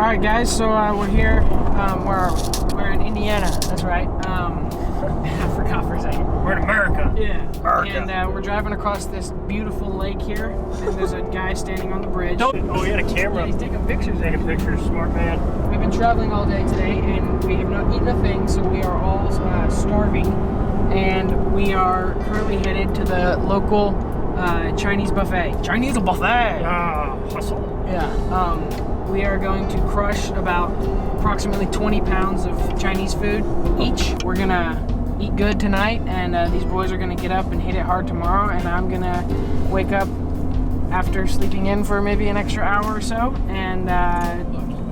Alright guys, so we're here, we're in Indiana, that's right. I forgot for a second. We're in America. Yeah. America. And we're driving across this beautiful lake here, and there's a guy standing on the bridge. Oh, he had a camera. Yeah, he's taking pictures. Taking pictures, smart man. We've been traveling all day today, and we have not eaten a thing, so we are all starving. And we are currently headed to the local Chinese buffet. Chinese buffet! Ah, hustle. Yeah. We are going to crush about approximately 20 pounds of Chinese food each. We're gonna eat good tonight, and these boys are gonna get up and hit it hard tomorrow, and I'm gonna wake up after sleeping in for maybe an extra hour or so and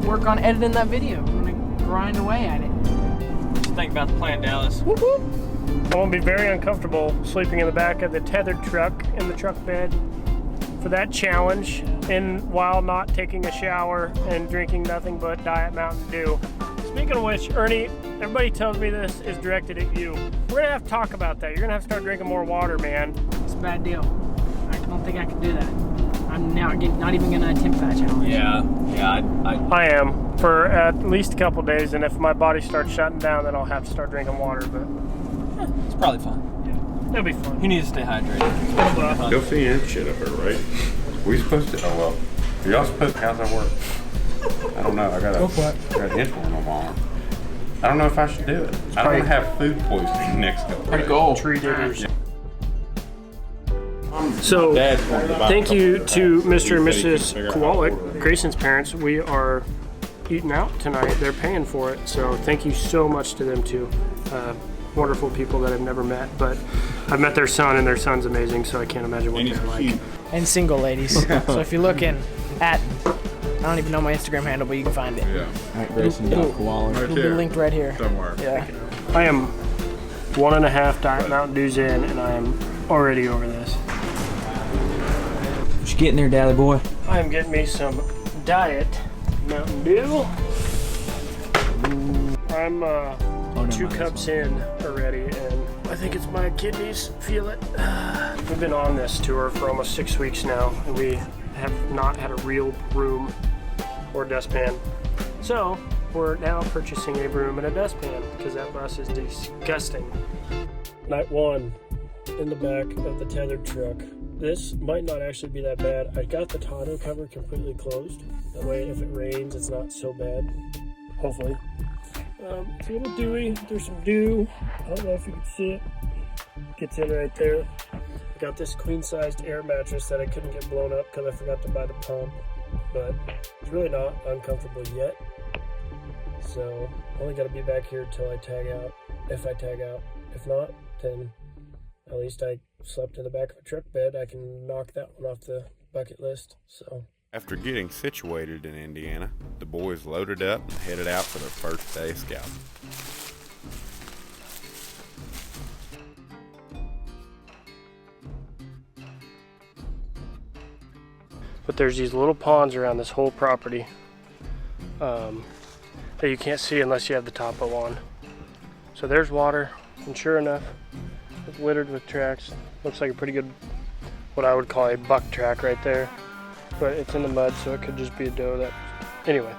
work on editing that video. I'm gonna grind away at it. What you think about the plan, Dallas? Whoop whoop. I'm gonna be very uncomfortable sleeping in the back of the Tethrd truck in the truck bed for that challenge, and while not taking a shower and drinking nothing but Diet Mountain Dew. Speaking of which, Ernie, everybody tells me this is directed at you. We're gonna have to talk about that. You're gonna have to start drinking more water, man. It's a bad deal. I don't think I can do that. I'm not even gonna attempt that challenge. Yeah, I am for at least a couple days, and if my body starts shutting down, then I'll have to start drinking water. But it's probably fun. yeah, it'll be fun. You need to stay hydrated. You'll see any shit up here, right? We supposed to, oh well. Y'all supposed to, how's that work? I don't know, I got an insulin on my arm. I don't know if I should do it. I don't have food poisoning next couple days. Pretty cool. Tree diggers. Yeah. So, thank you to Mr. and He said he Mrs. couldn't figure out how to Kowalik, order it. Grayson's parents. We are eating out tonight. They're paying for it, so thank you so much to them too. Wonderful people that I've never met, but I've met their son, and their son's amazing, so I can't imagine what they're like. And single ladies. So if you're looking at, I don't even know my Instagram handle, but you can find it. Yeah. It'll be linked right here. Somewhere. Yeah. I am 1.5 Diet Mountain Dews in, and I am already over this. What you getting there, Dally boy? I am getting me some Diet Mountain Dew. I'm 2 cups in already, and I think it's my kidneys feel it. We've been on this tour for almost 6 weeks now, and we have not had a real broom or dustpan. So we're now purchasing a broom and a dustpan because that bus is disgusting. Night 1 in the back of the Tethrd truck. This might not actually be that bad. I got the tonneau cover completely closed. That way if it rains, it's not so bad. Hopefully. It's a little dewy. There's some dew. I don't know if you can see it. Gets in right there. I got this queen-sized air mattress that I couldn't get blown up because I forgot to buy the pump. But it's really not uncomfortable yet. So I only got to be back here till I tag out. If I tag out. If not, then at least I slept in the back of a truck bed. I can knock that one off the bucket list. So. After getting situated in Indiana, the boys loaded up and headed out for their first day of scouting. But there's these little ponds around this whole property that you can't see unless you have the topo on. So there's water, and sure enough, it's littered with tracks. Looks like a pretty good, what I would call a buck track right there. But it's in the mud, so it could just be a doe that, anyway,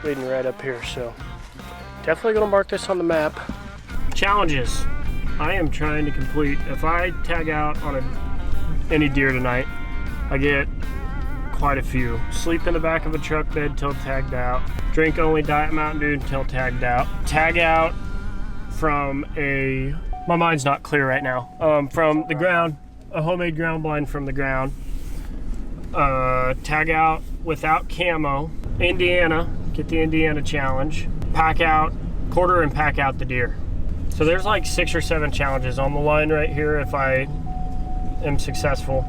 leading right up here. So definitely gonna mark this on the map. Challenges I am trying to complete. If I tag out on any deer tonight, I get quite a few. Sleep in the back of a truck bed till tagged out. Drink only Diet Mountain Dew until tagged out. Tag out from my mind's not clear right now. From the ground, a homemade ground blind from the ground. Tag out without camo. Indiana, get the Indiana challenge. Pack out, quarter and pack out the deer. So there's like 6 or 7 challenges on the line right here if I am successful.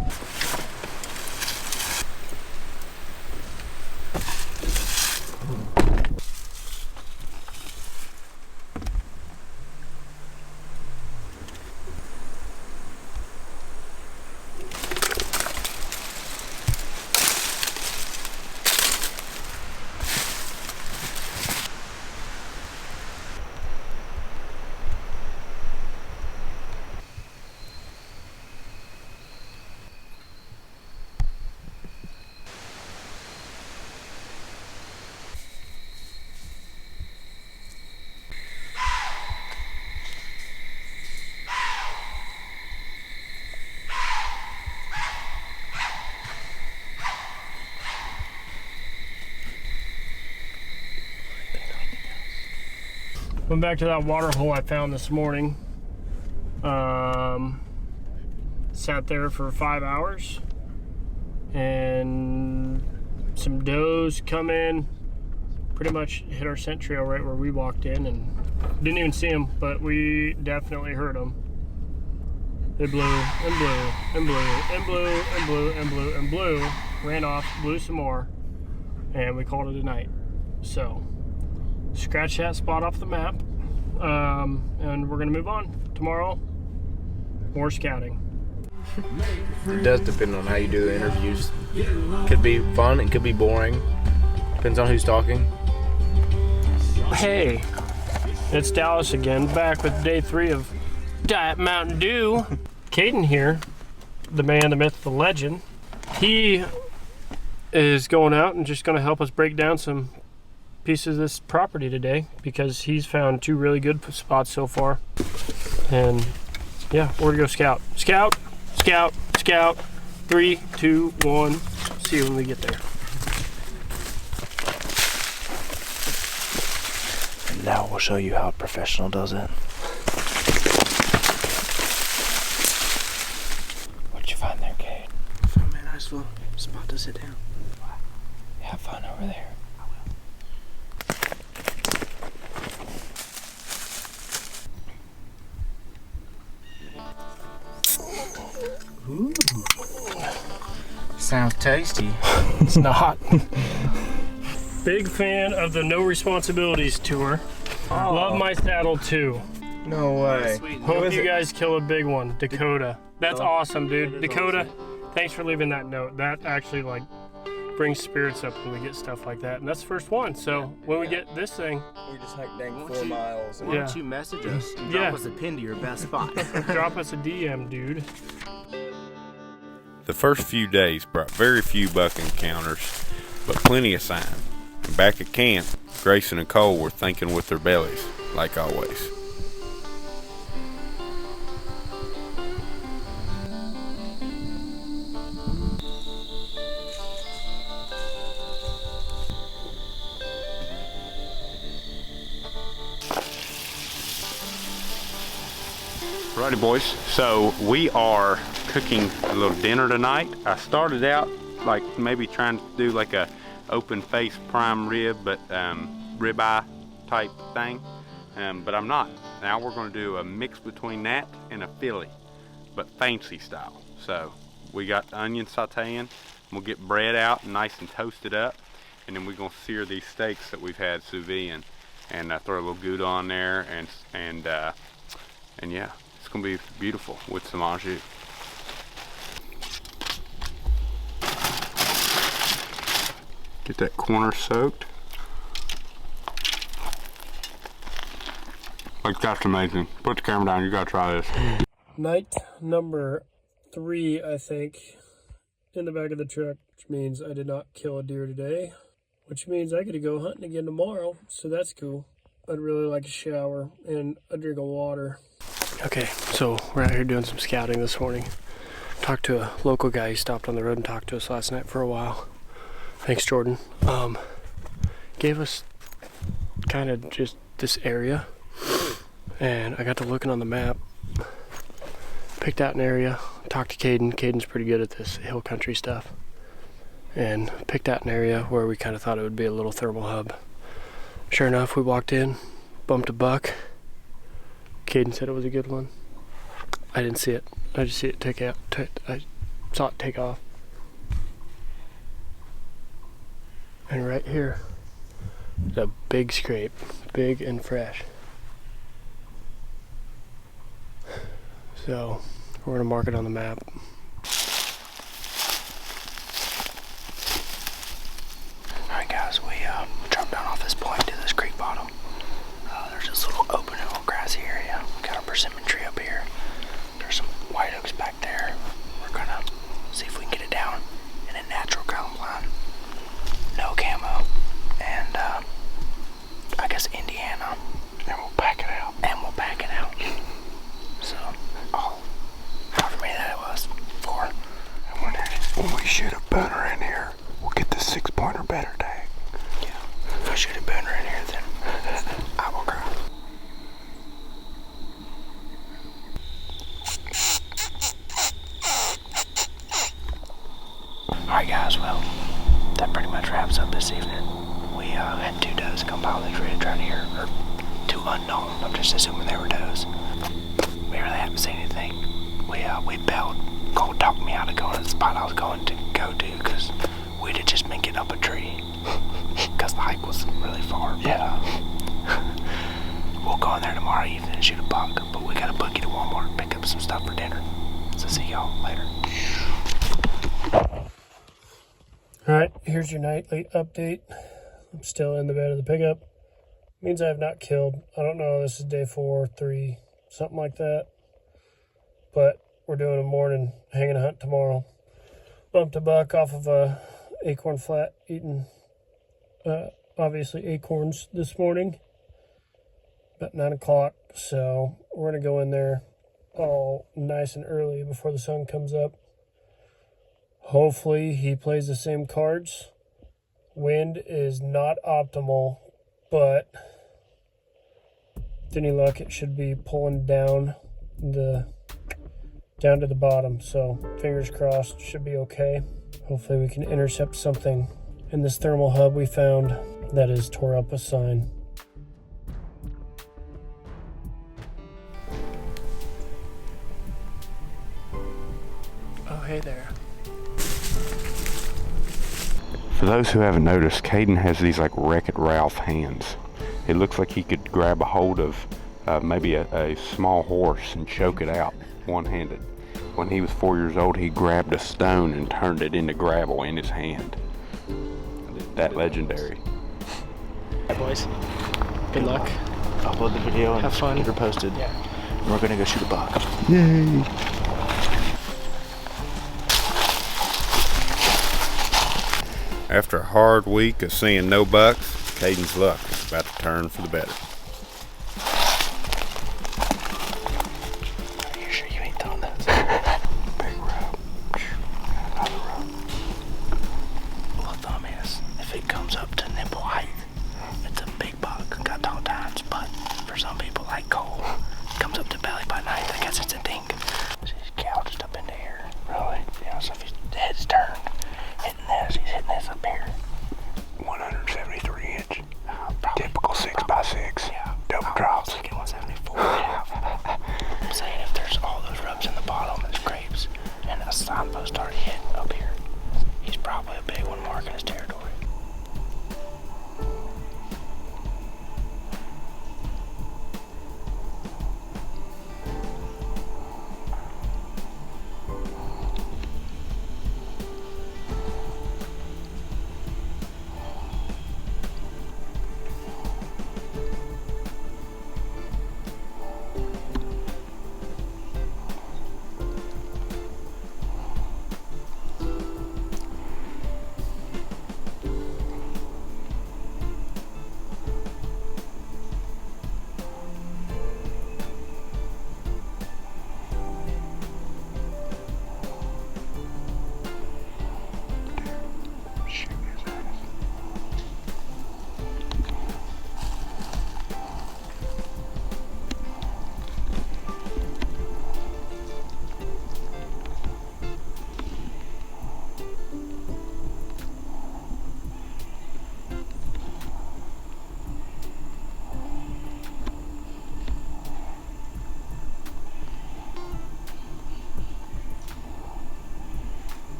Went back to that water hole I found this morning. Sat there for 5 hours, and some does come in, pretty much hit our scent trail right where we walked in, and didn't even see them, but we definitely heard them. They blew and blew and blew and blew and blew and blew and blew, ran off, blew some more, and we called it a night. So scratch that spot off the map, and we're gonna move on. Tomorrow, more scouting. It does depend on how you do the interviews. Could be fun, it could be boring. Depends on who's talking. Hey, it's Dallas again, back with day 3 of Diet Mountain Dew. Caden here, the man, the myth, the legend. He is going out and just going to help us break down some pieces of this property today, because he's found 2 really good spots so far. And yeah, we're gonna go scout. Scout, scout, scout. 3, 2, 1. See you when we get there. And now we'll show you how a professional does it. What'd you find there, Kate? I found a nice little spot to sit down. Have fun over there. Ooh. Sounds tasty. It's not. Big fan of the No Responsibilities tour. Love my saddle too. No way. Hope you guys kill a big one. Dakota. That's awesome, dude. Dakota, thanks for leaving that note. That actually like brings spirits up when we get stuff like that. And that's the first one. So when we get this thing, We just hiked dang 4 miles. Why don't you message us and drop us a pin to your best spot? drop us a DM, dude. The first few days brought very few buck encounters, but plenty of sign. And back at camp, Grayson and Cole were thinking with their bellies, like always. Righty boys, so we are cooking a little dinner tonight. I started out like maybe trying to do like a open face prime rib, but ribeye type thing, but I'm not. Now we're going to do a mix between that and a Philly, but fancy style. So we got the onion sauteing, we'll get bread out and nice and toasted up, and then we're going to sear these steaks that we've had sous vide and throw a little Gouda on there, and yeah, it's going to be beautiful with some au jus. Get that corner soaked. Like, that's amazing. Put the camera down, you gotta try this. Night number 3, I think, in the back of the truck, which means I did not kill a deer today, which means I get to go hunting again tomorrow, so that's cool. I'd really like a shower and a drink of water. Okay, so we're out here doing some scouting this morning. Talked to a local guy. He stopped on the road and talked to us last night for a while. Thanks, Jordan. Gave us kind of just this area, and I got to looking on the map, picked out an area, talked to Caden. Caden's pretty good at this hill country stuff, and picked out an area where we kind of thought it would be a little thermal hub. Sure enough, we walked in, bumped a buck. Caden said it was a good one. I didn't see it. I just see it take out. I saw it take off. And right here, is a big scrape, big and fresh. So we're gonna mark it on the map. Alright guys, we dropped down off this point to this creek bottom. There's this little open and little grassy area. We got a persimmon tree up here. There's some white oaks back there. We're gonna see if we can get it down in a natural column line. No camo. And I guess Indiana. And we'll pack it out. So, however many that it was. 4. And when we shoot a booner in here, we'll get the 6-pointer better tag. Yeah. If I shoot a booner in here, then I will cry. my traps up this evening. We had 2 does come by the ridge right here, or 2 unknown. I'm just assuming they were does. We really haven't seen anything. We bailed. Cole talked me out of going to the spot I was going to go to because we'd have just been getting up a tree because the hike was really far. Yeah. We'll go in there tomorrow evening and shoot a buck, but we got to boogie to Walmart and pick up some stuff for dinner. So see y'all later. Alright, here's your nightly update. I'm still in the bed of the pickup. Means I have not killed. I don't know, this is day 4, 3, something like that. But we're doing a morning hanging a hunt tomorrow. Bumped a buck off of a acorn flat, eating obviously acorns this morning. About 9 o'clock, so we're gonna go in there all nice and early before the sun comes up. Hopefully he plays the same cards. Wind is not optimal, but with any luck it should be pulling down to the bottom, so fingers crossed, should be okay. Hopefully we can intercept something in this thermal hub we found that is tore up a sign. Oh, hey there. For those who haven't noticed, Caden has these like Wreck-It Ralph hands. It looks like he could grab a hold of maybe a small horse and choke it out one-handed. When he was 4 years old, he grabbed a stone and turned it into gravel in his hand. That legendary. Hey boys, good luck. Upload the video and have fun. Get her posted. Yeah. And we're gonna go shoot a buck. Yay! After a hard week of seeing no bucks, Caden's luck is about to turn for the better. Are you sure you ain't throwing those? Big rope. Another rope. Rule of thumb is, if it comes up to nipple height, it's a big buck. Got tall times, but for some people like Cole, it comes up to belly by night. I guess it's a dink. He's gouged up into here. Really? Yeah, so if his head's turned, he's hitting this up here. 173 inch. Typical 6x6. Yeah. Double drops. Get 174. I'm saying if there's all those rubs in the bottom, there's grapes, and a signpost already hit up here, he's probably a big one marking his territory.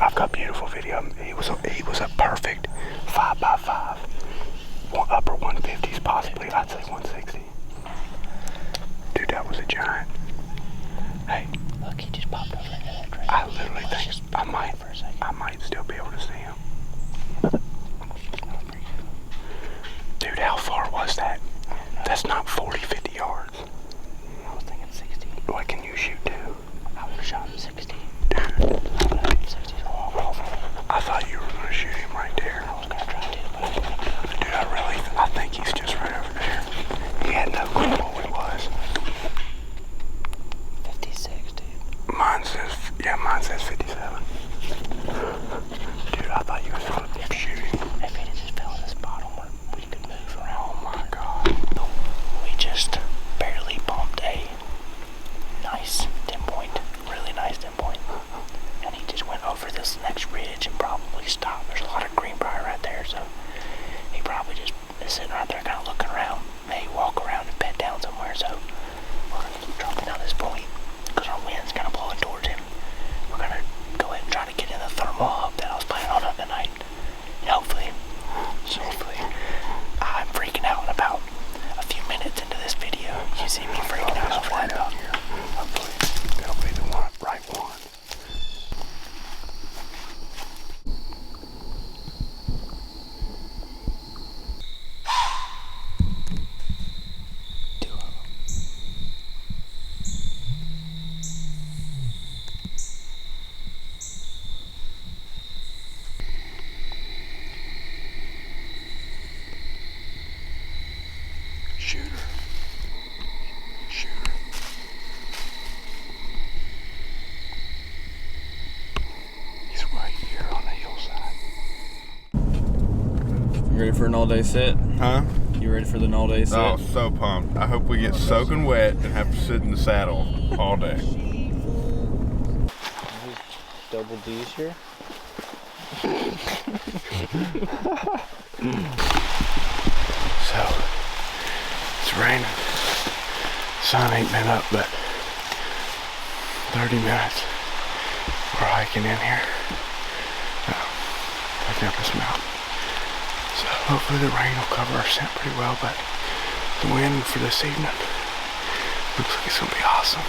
I've got beautiful video. He was a perfect 5x5. Upper 150s, possibly. I'd say 160. Dude, that was a giant. Hey, look, he just popped over into that tree. I literally think I might still be able to see him. Dude, how far was that? That's not 40, 50 yards. I was thinking 60. What can you shoot to? I would have shot him 60. Dude. I thought you were going to shoot him right there. I was going to try to, but dude, I think he's just right over there. He had no clue what it was. 56, dude. Mine says 57. ready for an all-day sit? Huh? You ready for the all-day sit? Oh, so pumped. I hope we get soaking wet and have to sit in the saddle all day. Double D's here. So, it's raining. Sun ain't been up, but 30 minutes. We're hiking in here. Looking up this mountain. So hopefully the rain will cover our scent pretty well, but the wind for this evening looks like it's gonna be awesome.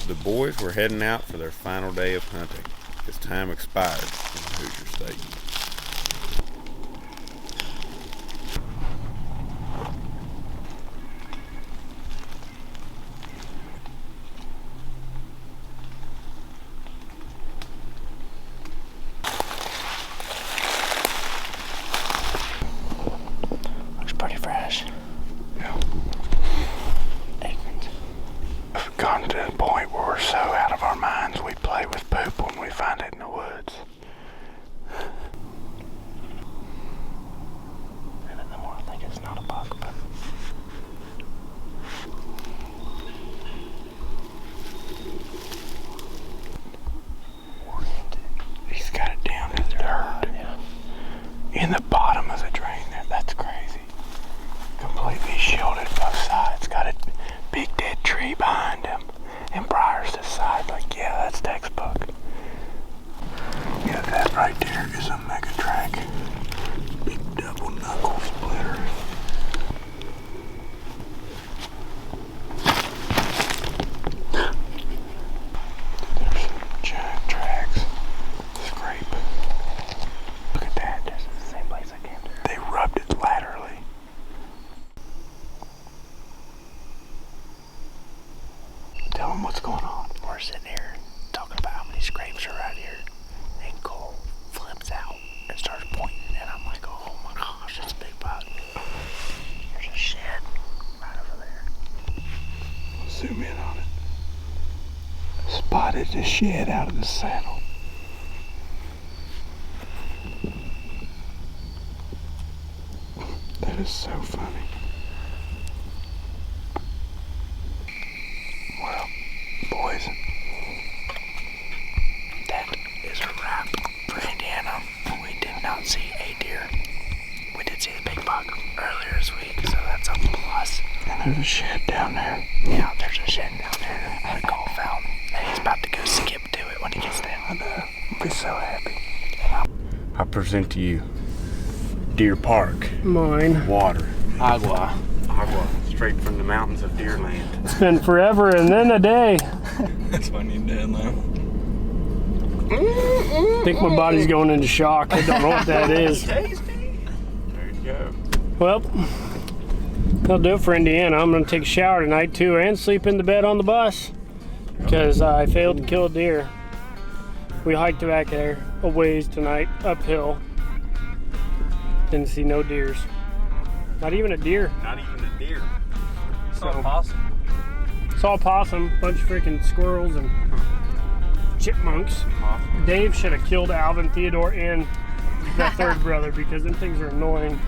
The boys were heading out for their final day of hunting. His time expired in the Hoosier State. Looks pretty fresh. Yeah. Acorns. We've gone to the point where we're so out of our minds we play with poop when we find it in the woods. And then the more I think it's not a bug, but he's got it down to the dirt. In the bottom of the drain there. That's crazy. Completely shielded both sides. Got a big dead tree behind him. And briars to the side. Like, yeah, that's textbook. Yeah, that right there is a mega track. Big double knuckle splitter. There's some giant tracks. Scrape. Look at that. This is the same place I came to. They rubbed it laterally. Tell them what's going on. We're sitting here talking about how many scrapes are right here. And Cole flips out and starts pointing. And I'm like, oh my gosh, that's a big bug. There's a shed right over there. Zoom in on it. Spotted the shed out of the saddle. That is so funny. Well, boys, that is a wrap for Indiana. We did not see a deer. We did see the big buck earlier this week, so that's a plus. And there's a shed down there. Yeah, there's a shed down there that Cole found. And he's about to go skip to it when he gets down. I know. I'll be so happy. I present to you Deer Park. Mine. Water. Agua. Agua. Straight from the mountains of Deerland. It's been forever and then a day. That's why I need Dad now. I think my body's going into shock. I don't know what that is. There you go. Well, that'll do it for Indiana. I'm going to take a shower tonight too and sleep in the bed on the bus because I failed to kill a deer. We hiked back there a ways tonight, uphill. Didn't see no deers. Not even a deer. Not even a deer. Saw a possum. Saw a possum, bunch of freaking squirrels and chipmunks. Dave should have killed Alvin, Theodore, and the third brother because them things are annoying.